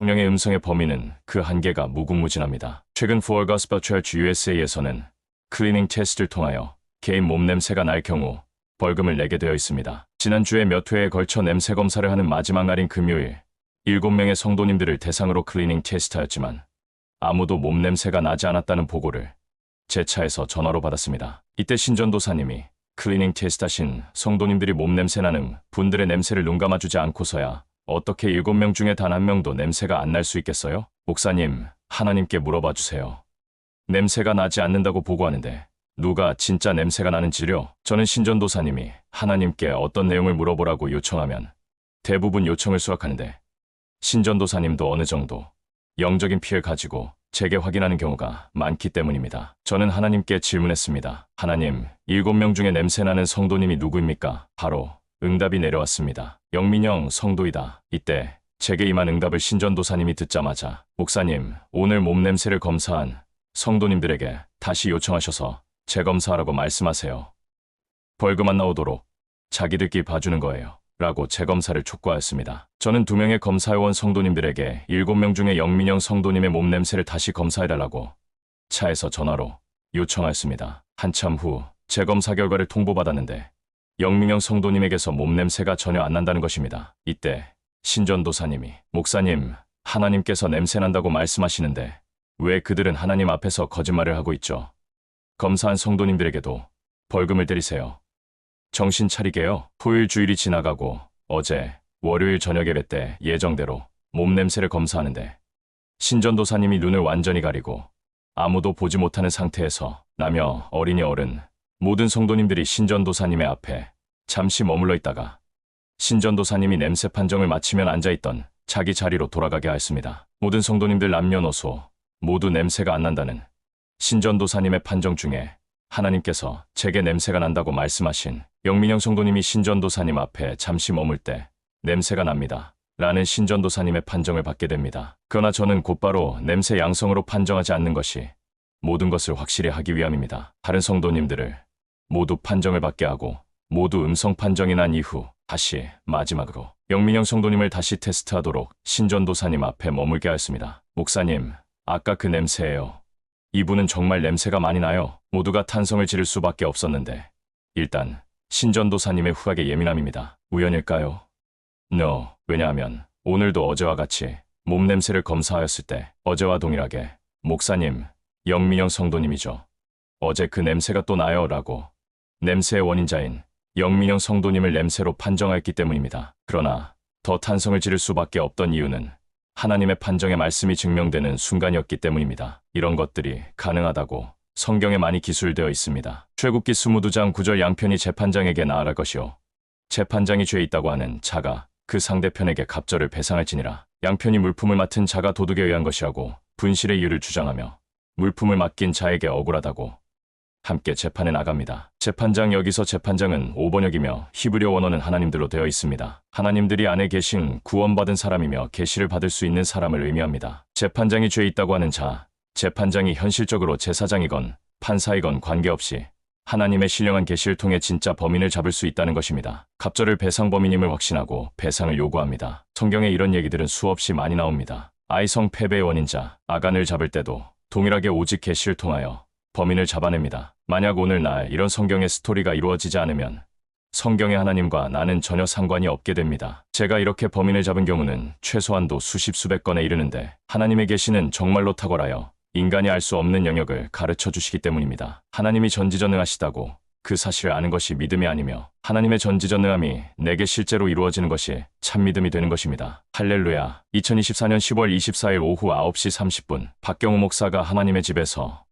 성령의 음성의 범위는 그 한계가 무궁무진합니다. 최근 4 Gospel Church USA에서는 클리닝 테스트를 통하여 개인 몸 냄새가 날 경우 벌금을 내게 되어 있습니다. 지난주에 몇 회에 걸쳐 냄새 검사를 하는 마지막 날인 금요일 7명의 성도님들을 대상으로 클리닝 테스트하였지만 아무도 몸 냄새가 나지 않았다는 보고를 제 차에서 전화로 받았습니다. 이때 신전도사님이 클리닝 테스트하신 성도님들이 몸 냄새 나는 분들의 냄새를 눈 감아주지 않고서야 어떻게 7명 중에 단 한 명도 냄새가 안 날 수 있겠어요? 목사님, 하나님께 물어봐 주세요. 냄새가 나지 않는다고 보고하는데 누가 진짜 냄새가 나는지요? 저는 신전도사님이 하나님께 어떤 내용을 물어보라고 요청하면 대부분 요청을 수락하는데 신전도사님도 어느 정도 영적인 피를 가지고 제게 확인하는 경우가 많기 때문입니다. 저는 하나님께 질문했습니다. 하나님, 7명 중에 냄새나는 성도님이 누구입니까? 바로 응답이 내려왔습니다. 영민영 성도이다. 이때 제게 임한 응답을 신전도사님이 듣자마자 목사님, 오늘 몸 냄새를 검사한 성도님들에게 다시 요청하셔서 재검사하라고 말씀하세요. 벌금 안 나오도록 자기들끼리 봐주는 거예요. 라고 재검사를 촉구하였습니다. 저는 2명의 검사해온 성도님들에게 7명 중에 영민영 성도님의 몸 냄새를 다시 검사해달라고 차에서 전화로 요청하였습니다. 한참 후 재검사 결과를 통보받았는데 영민영 성도님에게서 몸 냄새가 전혀 안 난다는 것입니다. 이때 신전도사님이 목사님, 하나님께서 냄새 난다고 말씀하시는데 왜 그들은 하나님 앞에서 거짓말을 하고 있죠? 검사한 성도님들에게도 벌금을 때리세요. 정신 차리게요. 토요일 주일이 지나가고 어제 월요일 저녁 예배 때 예정대로 몸 냄새를 검사하는데 신전도사님이 눈을 완전히 가리고 아무도 보지 못하는 상태에서 나며 어린이 어른 모든 성도님들이 신전도사님의 앞에 잠시 머물러 있다가 신전도사님이 냄새 판정을 마치면 앉아있던 자기 자리로 돌아가게 하였습니다. 모든 성도님들 남녀노소 모두 냄새가 안 난다는 신전도사님의 판정 중에 하나님께서 제게 냄새가 난다고 말씀하신 영민영 성도님이 신전도사님 앞에 잠시 머물 때 냄새가 납니다. 라는 신전도사님의 판정을 받게 됩니다. 그러나 저는 곧바로 냄새 양성으로 판정하지 않는 것이 모든 것을 확실히 하기 위함입니다. 다른 성도님들을 모두 판정을 받게 하고 모두 음성 판정이 난 이후 다시 마지막으로 영민영 성도님을 다시 테스트하도록 신전도사님 앞에 머물게 하였습니다. 목사님, 아까 그 냄새예요. 이분은 정말 냄새가 많이 나요. 모두가 탄성을 지를 수밖에 없었는데 일단 신전도사님의 후각에 예민함입니다. 우연일까요? No. 왜냐하면 오늘도 어제와 같이 몸 냄새를 검사하였을 때 어제와 동일하게 목사님, 영민영 성도님이죠. 어제 그 냄새가 또 나요 라고 냄새의 원인자인 영민영 성도님을 냄새로 판정하였기 때문입니다. 그러나 더 탄성을 지를 수밖에 없던 이유는 하나님의 판정의 말씀이 증명되는 순간이었기 때문입니다. 이런 것들이 가능하다고 성경에 많이 기술되어 있습니다. 출애굽기 22장 9절 양편이 재판장에게 나아갈 것이요 재판장이 죄에 있다고 하는 자가 그 상대편에게 갑절을 배상할지니라. 양편이 물품을 맡은 자가 도둑에 의한 것이라고 분실의 이유를 주장하며 물품을 맡긴 자에게 억울하다고 함께 재판에 나갑니다. 재판장 여기서 재판장은 5번역이며 히브리어 원어는 하나님들로 되어 있습니다. 하나님들이 안에 계신 구원받은 사람이며 계시를 받을 수 있는 사람을 의미합니다. 재판장이 죄에 있다고 하는 자, 재판장이 현실적으로 제사장이건 판사이건 관계없이 하나님의 신령한 계시를 통해 진짜 범인을 잡을 수 있다는 것입니다. 갑절을 배상 범인임을 확신하고 배상을 요구합니다. 성경에 이런 얘기들은 수없이 많이 나옵니다. 아이성 패배의 원인자 아간을 잡을 때도 동일하게 오직 계시를 통하여 범인을 잡아냅니다. 만약 오늘날 이런 성경의 스토리가 이루어지지 않으면 성경의 하나님과 나는 전혀 상관이 없게 됩니다. 제가 이렇게 범인을 잡은 경우는 최소한도 수십 수백 건에 이르는데 하나님의 계시는 정말로 탁월하여 인간이 알 수 없는 영역을 가르쳐 주시기 때문입니다. 하나님이 전지전능하시다고 그 사실을 아는 것이 믿음이 아니며 하나님의 전지전능함이 내게 실제로 이루어지는 것이 참 믿음이 되는 것입니다. 할렐루야. 2024년 10월 24일 오후 9시 30분 박경우 목사가 하나님의 집에서